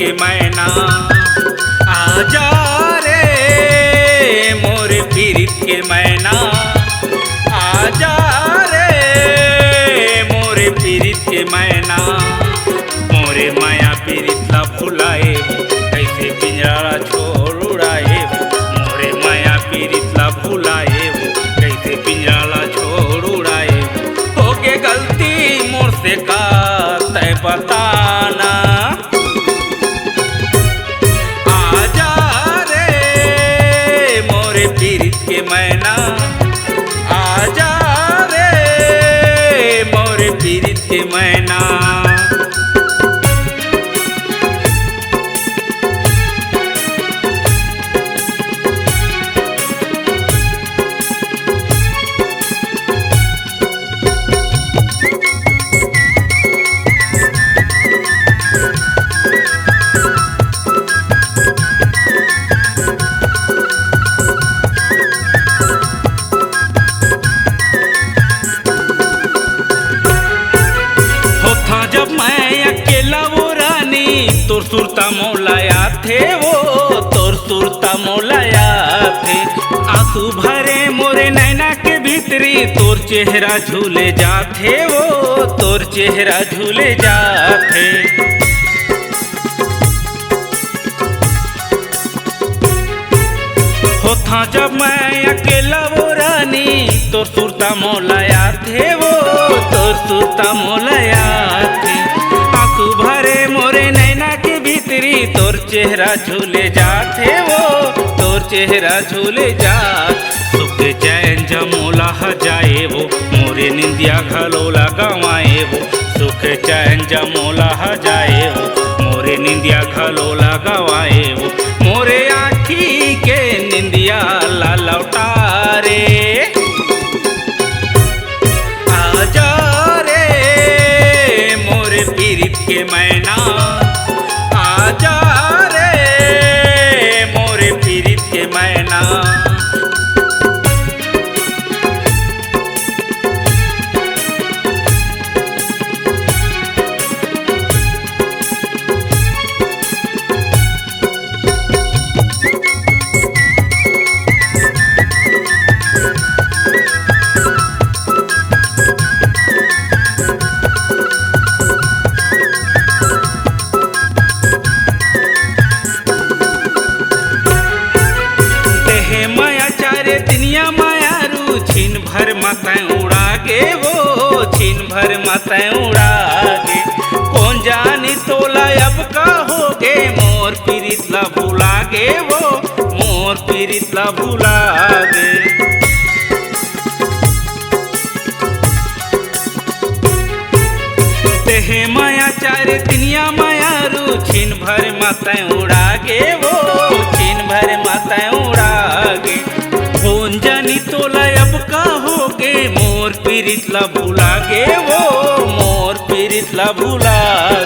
के मैना। आजा रे मोरे पीरित के मैना, आजा रे मोरे पीरित के मैना। मोरे माया पीरित ला भुलाए कैसे पिंजरा छोड़ उड़ाए। मोरे माया पीरित ला भुलाए कैसे पिंजरा छोड़ उड़ाए। हो के गलती मोर से का तय बताना। आजा रे मोरे पीरित के मैना, आजा रे मोरे पीरित के मैना। जब मैं अकेला वो रानी तोर सुरता मोलाया थे, वो तोर सुरता मोलाया थे। आंसू भरे मोरे नैना के भीतरी तोर चेहरा झूले जाते, वो तोर चेहरा झूले जाते। होता जब मैं अकेला वो रानी तोर सुरता मोलाया थे, वो तोर सुरता मोलाया थे। आंसू भरे मोरे नैना के भीतरी तोर चेहरा झूले जाते, वो तोर चेहरा झूले जा। सुख चैन जमोला जाए वो मोरे निंदिया घलोला गवाए वो। सुख चैन जमोला जाए वो मोरे निंदिया घलोला गवाए वो। मोरे आँखी के निंदिया ला लौटा रे। आजा रे मोरे पीरित के मैना, आजा रे मोरे पीरित के मैना। छीन भर मतैं उड़ा गे वो, छीन भर मतैं उड़ा गे। कौन जानी तोला अब का हो गे मोर पीरित ला भुला गे वो, मोर पीरित ला भुला गे। तेहे माया चारे दुनिया माया रू छीन भर मतैं उड़ा गे वो, छीन भर मतैं उड़ा गे। कौन जानी तोला अब का हो गे मोर पीरित ला भुला गे वो, मोर पीरित ला भुला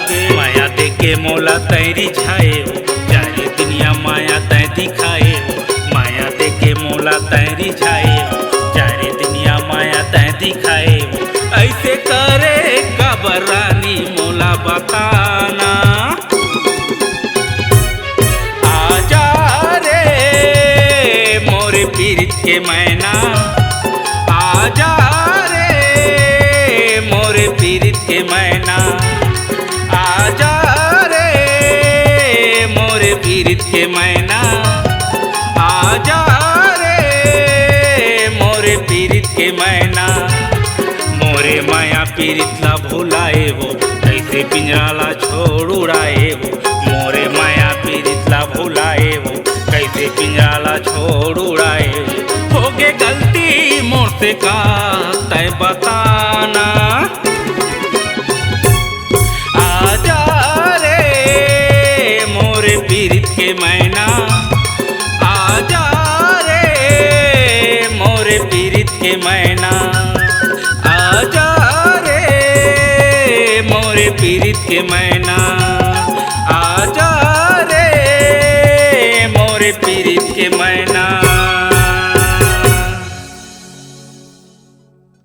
गे। माया देके मोला तैरी छाए वो, चारे दुनिया माया तै दिखाए वो। माया देके मोला तैरी छाए वो, चारे दुनिया माया तै दिखाए वो। ऐसे करे काबर रानी मोला बताना। आजा रे मोरे पीरित के मैना, आजा रे मोरे पीरित के मैना। आजा रे मोरे पीरित के मैना, आजा रे मोरे पीरित के मैना। मोरे माया पीरित ला भुलाए वो कैसे पिंजरा ला छोड़ उड़ाए वो। मोरे माया पीरित ला भुलाए वो कैसे पिंजरा ला छोड़ उड़ाए वो। हो गे गलती मोर से का तय बताना। आजा रे मोरे पीरित के मैना, आजा रे मोरे पीरित के मैना। आजा रे मोरे पीरित के मैना, आजा रे मोरे पीरित के मैना।